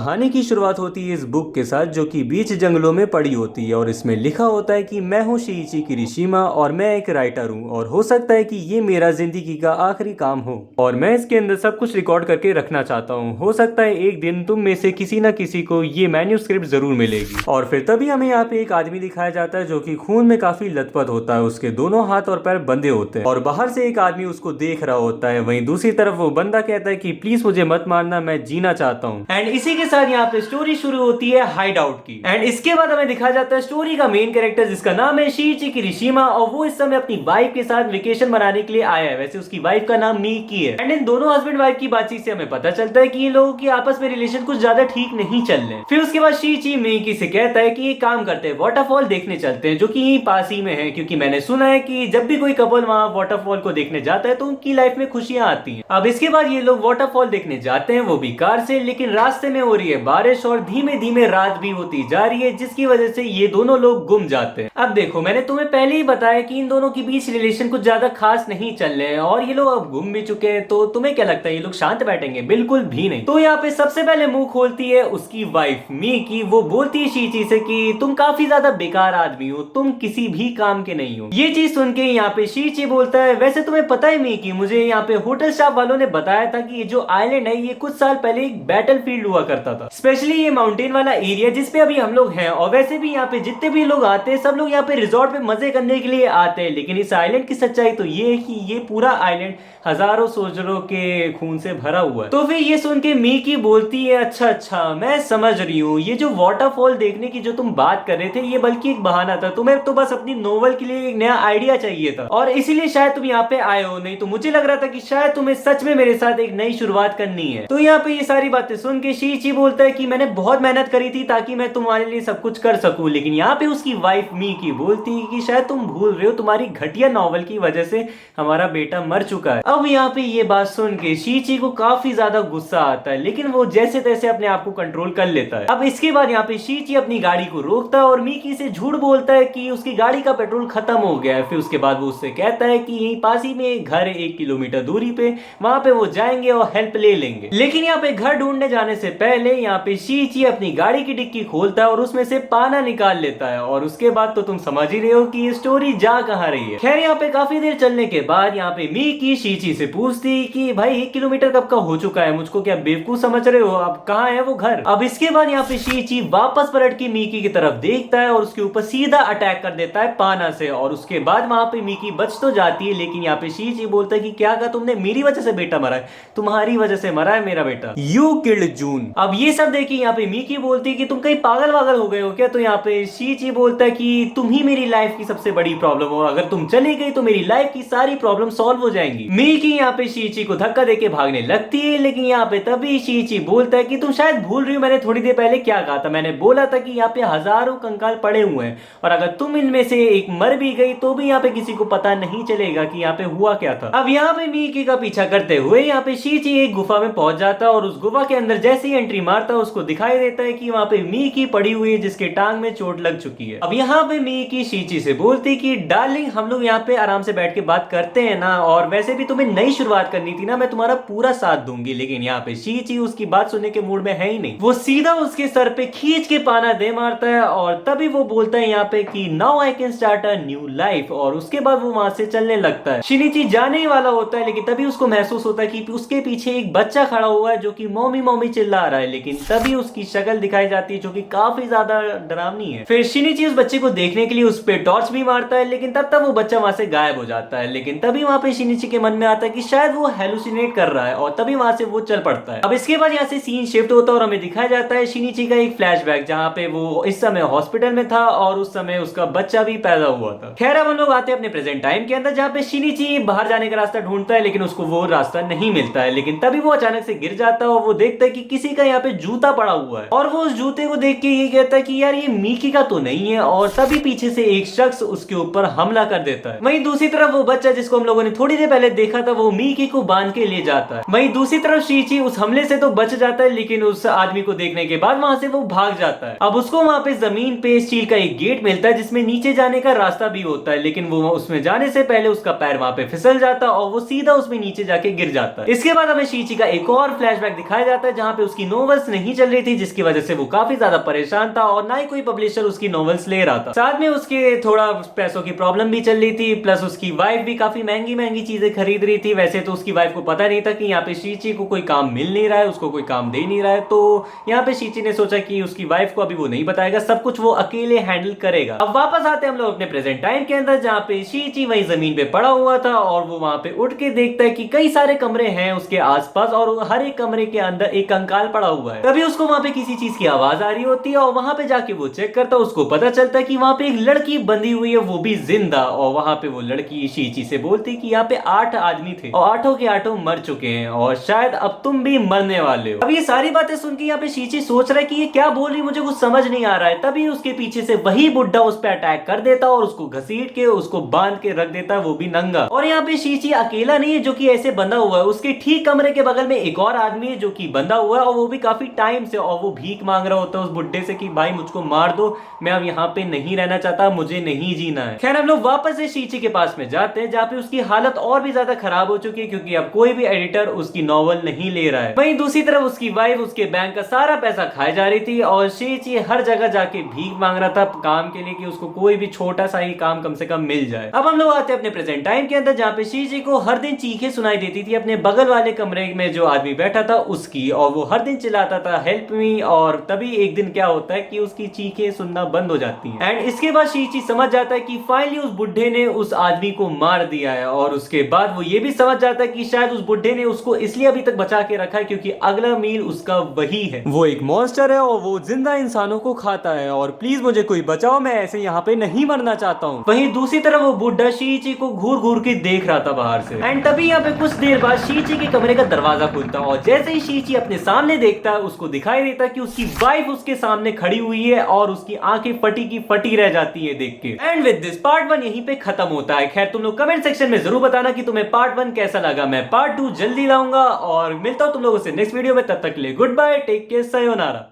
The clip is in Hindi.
कहानी की शुरुआत होती है इस बुक के साथ जो कि बीच जंगलों में पड़ी होती है और इसमें लिखा होता है कि मैं हूँ शीइची किरिशिमा और मैं एक राइटर हूँ और हो सकता है कि ये मेरा जिंदगी का आखिरी काम हो और मैं इसके अंदर सब कुछ रिकॉर्ड करके रखना चाहता हूँ। हो सकता है एक दिन तुम में से किसी न किसी को ये मैन्यूस्क्रिप्ट जरूर मिलेगी। और फिर तभी हमें यहाँ पे एक आदमी दिखाया जाता है जो कि खून में काफी लथपथ होता है, उसके दोनों हाथ और पैर बंधे होते हैं और बाहर से एक आदमी उसको देख रहा होता है। वहीं दूसरी तरफ वो बंदा कहता है कि प्लीज मुझे मत मारना, मैं जीना चाहता हूँ। एंड इसी के साथ यहाँ पे स्टोरी शुरू होती है हाइड आउट की। एंड इसके बाद हमें दिखाया जाता है स्टोरी का मेन कैरेक्टर जिसका नाम है शीइची किरिशिमा और वो इस समय अपनी वाइफ के साथ वेकेशन मनाने के लिए आया है। वैसे उसकी वाइफ का नाम मीकी है। एंड इन दोनों हस्बैंड वाइफ की बातचीत से हमें पता चलता है कि ये लोगों की आपस में रिलेशन कुछ ज्यादा ठीक नहीं चल रहे। फिर उसके बाद शीइची मीकी से कहता है कि एक काम करते हैं, वाटरफॉल देखने चलते हैं जो कि यहीं पास ही में है, क्योंकि मैंने सुना है कि जब भी कोई कपल वहां वाटरफॉल को देखने जाता है तो उनकी लाइफ में खुशियां आती हैं। अब इसके बाद ये लोग वाटरफॉल देखने जाते हैं, वो भी कार से, लेकिन रास्ते में हो रही है बारिश और धीमे धीमे रात भी होती जा रही है जिसकी वजह से ये दोनों लोग गुम जाते हैं। अब देखो मैंने तुम्हें पहले ही बताया कि इन दोनों के बीच रिलेशन कुछ ज्यादा खास नहीं चल रहे हैं और ये लोग अब गुम भी चुके हैं, तो तुम्हें क्या लगता है ये लोग शांत बैठेंगे? बिल्कुल भी नहीं। तो यहाँ पे सबसे पहले मुंह खोलती है उसकी वाइफ मीकी। वो बोलती है शीइची से कि तुम काफी ज्यादा बेकार आदमी हो, तुम किसी भी काम के नहीं हो। ये चीज सुन के यहाँ पे शीइची बोलता है वैसे तुम्हें पता है मीकी, मुझे यहाँ पे होटल स्टाफ वालों ने बताया था कि ये जो आइलैंड है ये कुछ साल पहले एक बैटल फील्ड हुआ करता था, स्पेशली ये माउंटेन वाला एरिया जिसपे अभी हम लोग हैं। और वैसे भी यहाँ पे जितने भी लोग आते हैं सब लोग यहाँ पे रिजॉर्ट पे मजे करने के लिए आते हैं, लेकिन इस आइलैंड की सच्चाई तो ये है कि ये पूरा आइलैंड हजारों सोल्जरों के खून से भरा हुआ है। तो फिर ये सुन के मीकी बोलती है अच्छा अच्छा मैं समझ रही हूँ, ये जो वाटरफॉल देखने की जो तुम बात कर रहे थे ये बल्कि एक बहाना था, तुम्हें तो बस अपनी नोवेल के लिए एक नया आइडिया चाहिए था और इसीलिए शायद तुम यहाँ पे आए हो, नहीं तो मुझे लग रहा था कि शायद तुम्हें सच में मेरे साथ एक नई शुरुआत करनी है। तो यहाँ पे ये सारी बातें सुन के शीइची बोलता है कि मैंने बहुत मेहनत करी थी ताकि मैं तुम्हारे लिए सब कुछ कर सकूं, लेकिन यहाँ पे उसकी वाइफ मीकी बोलती है कि शायद तुम भूल रहे हो तुम्हारी घटिया नॉवल की वजह से हमारा बेटा मर चुका है। अब यहाँ पे ये बात सुन के शीइची को काफी ज्यादा गुस्सा आता है, लेकिन वो जैसे तैसे अपने आप को कंट्रोल कर लेता है। अब इसके बाद यहाँ पे शीइची अपनी गाड़ी को रोकता है और मीकी से झूठ बोलता है कि उसकी गाड़ी का पेट्रोल खत्म हो गया है। फिर उसके बाद वो उससे कहता है कि यहीं पास ही में एक घर है 1 किलोमीटर दूरी पे, वहां पे वो जाएंगे और हेल्प ले लेंगे। लेकिन यहाँ पे घर ढूंढने जाने से पहले यहाँ पे शीइची अपनी गाड़ी की डिक्की खोलता है और उसमें से पाना निकाल लेता है और उसके बाद तो तुम समझ ही रहे हो कि ये स्टोरी जा कहाँ रही है। खैर यहाँ पे काफी देर चलने के बाद यहाँ पे मीकी शीइची से पूछती कि भाई 1 किलोमीटर कब का हो चुका है, मुझको क्या बेवकूफ समझ रहे हो, अब कहाँ है वो घर? अब इसके बाद यहाँ पे शीइची वापस पलट के मीकी की तरफ देखता है और उसके ऊपर सीधा अटैक कर देता है पाना से और उसके बाद वहां पे मीकी बच तो जाती है, लेकिन यहाँ पे शीइची बोलता है कि क्या कहा तुमने, मेरी वजह से बेटा मरा है, तुम्हारी वजह से मरा है मेरा बेटा, यू किल्ड जून। अब ये सब देखिए यहाँ पे मीकी बोलती है कि तुम कहीं पागल वागल हो गए हो क्या? तो यहाँ पे शीइची बोलता है कि तुम ही मेरी लाइफ की सबसे बड़ी प्रॉब्लम हो, अगर तुम चली गई तो मेरी लाइफ की सारी प्रॉब्लम सॉल्व हो जाएंगी। मीकी यहाँ पे शीइची को धक्का देके भागने लगती है, लेकिन यहाँ पे तभी शीइची बोलता है कि तुम शायद भूल रही हो मैंने थोड़ी देर पहले क्या कहा था, मैंने बोला था कि यहाँ पे हजारों कंकाल पड़े हुए हैं और अगर तुम इनमें से एक मर भी गई तो भी यहाँ पे किसी को पता नहीं चलेगा कि यहाँ पे हुआ क्या था। अब यहाँ पे मीकी का पीछा करते हुए यहाँ पे शीइची एक गुफा में पहुंच जाता है और उस गुफा के अंदर जैसे ही एंट्री मारता है उसको दिखाई देता है कि वहाँ पे मीकी पड़ी हुई है जिसके टांग में चोट लग चुकी है। अब यहाँ पे मीकी शीइची से बोलती कि डार्लिंग हम लोग यहाँ पे आराम से बैठ के बात करते हैं ना, और वैसे भी तुम्हें नई शुरुआत करनी थी ना, मैं तुम्हारा पूरा साथ दूंगी। लेकिन यहाँ पे शीइची उसकी बात सुनने के मूड में है ही नहीं, वो सीधा उसके सर पे खींच के पाना दे मारता है और तभी वो बोलता है यहाँ पे कि now I can start a new life और उसके बाद वो वहां से चलने लगता है। शीइची जाने ही वाला होता है, लेकिन तभी उसको महसूस होता है कि उसके पीछे एक बच्चा खड़ा हुआ है जो कि मम्मी मम्मी चिल्ला रहा है, लेकिन तभी उसकी शक्ल दिखाई जाती है जो कि काफी ज्यादा डरावनी है। फिर शीइची उस बच्चे को देखने के लिए उस पे टॉर्च भी मारता है, लेकिन तब तक वो बच्चा वहां से गायब हो जाता है। लेकिन तभी वहां पे शीइची के मन में आता है कि शायद वो हेलुसिनेट कर रहा है और तभी वहां से वो चल पड़ता है। अब इसके बाद यहाँ से सीन शिफ्ट होता है और हमें दिखाया जाता है शीइची का एक फ्लैशबैक जहाँ पे वो इस समय हॉस्पिटल में था और उस समय उसका बच्चा भी पैदा हुआ था। खैर अब हम लोग आते हैं अपने प्रेजेंट टाइम के अंदर जहाँ पे शीइची बाहर जाने का रास्ता ढूंढता है, लेकिन उसको वो रास्ता नहीं मिलता है। लेकिन तभी वो अचानक से गिर जाता है और वो देखता है कि किसी का यहाँ पे जूता पड़ा हुआ है और वो उस जूते को देख के ये कहता है कि यार ये मीकी का तो नहीं है, और तभी पीछे से एक शख्स उसके ऊपर हमला कर देता है। वहीं दूसरी तरफ वो बच्चा जिसको हम लोगों ने थोड़ी देर पहले देखा था वो मीकी को बांध के ले जाता है। वहीं दूसरी तरफ शीइची उस हमले से तो बच जाता है, लेकिन उस आदमी को देखने के बाद वहां से वो भाग जाता है। अब उसको वहां पे जमीन पे स्टील का एक गेट मिलता है जिसमें नीचे जाने का रास्ता भी होता है, लेकिन वो उसमें जाने से पहले उसका पैर वहां पे फिसल जाता है और वो सीधा उसमें नीचे जाके गिर जाता है। इसके बाद हमें शीइची का एक और फ्लैशबैक दिखाया जाता है जहां पे उसकी नोवेल नॉवेल्स नहीं चल रही थी, जिसकी वजह से वो काफी ज्यादा परेशान था और ना ही कोई पब्लिशर उसकी नॉवेल्स ले रहा था। साथ में उसके थोड़ा पैसों की प्रॉब्लम भी चल रही थी, प्लस उसकी वाइफ भी काफी महंगी महंगी चीजें खरीद रही थी। वैसे तो उसकी वाइफ को पता नहीं था कि यहाँ पे शीची को कोई काम मिल नहीं रहा है, उसको कोई काम दे नहीं रहा है। तो यहाँ पे शीची ने सोचा कि उसकी वाइफ को अभी वो नहीं बताएगा, सब कुछ वो अकेले हैंडल करेगा। अब वापस आते हैं हम लोग अपने प्रेजेंट टाइम के अंदर, जहाँ पे शीची वही जमीन पे पड़ा हुआ था और वो वहां पे उठ के देखता है कि कई सारे कमरे हैं उसके आसपास और हर एक कमरे के अंदर एक कंकाल पड़ा हुआ है। तभी उसको वहां पे किसी चीज की आवाज आ रही होती है और वहां पे जाके वो चेक करता है। उसको पता चलता है कि वहां पे एक लड़की बंधी हुई है, वो भी जिंदा। और वहां पे वो लड़की शीची से बोलती कि यहाँ पे 8 आदमी थे और 8 के 8 मर चुके हैं और शायद अब तुम भी मरने वाले हो। अब ये सारी बातें सुन के यहाँ पे शीची सोच रहा है कि ये क्या बोल रही, मुझे कुछ समझ नहीं आ रहा है। तभी उसके पीछे से वही बुड्ढा उस पर अटैक कर देता और उसको घसीट के उसको बांध के रख देता है, वो भी नंगा। और यहाँ पे शीची अकेला नहीं है जो कि ऐसे बंधा हुआ है, उसके ठीक कमरे के बगल में एक और आदमी है जो कि बंधा हुआ है और वो भी काफी टाइम से, और वो भीख मांग रहा होता है उस बुड्ढे से कि भाई मुझको मार दो, मैं अब यहाँ पे नहीं रहना चाहता, मुझे नहीं जीना है। खैर हम लोग वापस से शीची के पास में जाते हैं, जहाँ पे उसकी हालत और भी ज्यादा खराब हो चुकी है क्योंकि अब कोई भी एडिटर उसकी नॉवल नहीं ले रहा है। वहीं दूसरी तरफ उसकी वाइफ उसके बैंक का सारा पैसा खाए जा रही थी और शीची हर जगह जाके भीख मांग रहा था काम के लिए कि उसको कोई भी छोटा सा ही काम कम से कम मिल जाए। अब हम लोग आते हैं अपने प्रेजेंट टाइम के अंदर, जहाँ पे शीची को हर दिन चीखें सुनाई देती थी अपने बगल वाले कमरे में जो आदमी बैठा था उसकी, और वो हर दिन चिल्लाता था हेल्प मी। और तभी एक दिन क्या होता है कि उसकी चीखें सुनना बंद हो जाती हैं एंड इसके बाद शीची समझ जाता है कि फाइनली उस बुड्ढे ने उस आदमी को मार दिया है। और उसके बाद वो ये भी समझ जाता है कि शायद उस बुड्ढे ने उसको इसलिए अभी तक बचा के रखा है क्योंकि अगला मील उसका वही है, वो एक मॉन्स्टर है और वो जिंदा इंसानों को खाता है और प्लीज मुझे कोई बचाओ, मैं ऐसे यहाँ पे नहीं मरना चाहता हूँ। वहीं दूसरी तरफ वो बुड्ढा शीची को घूर घूर के देख रहा था बाहर से एंड तभी यहाँ पे कुछ देर बाद शीची के कमरे का दरवाजा खुलता और जैसे ही शीची अपने सामने देखता है उसको दिखाई देता कि उसकी वाइफ उसके सामने खड़ी हुई है और उसकी आंखें फटी की फटी रह जाती है देख के। एंड विद दिस पार्ट 1 यहीं पे खत्म होता है। खैर तुम लोग कमेंट सेक्शन में जरूर बताना कि तुम्हें पार्ट 1 कैसा लगा। मैं पार्ट 2 जल्दी लाऊंगा और मिलता हूं तुम लोगों से नेक्स्ट वीडियो में। तब तक के लिए good bye, take care, sayonara.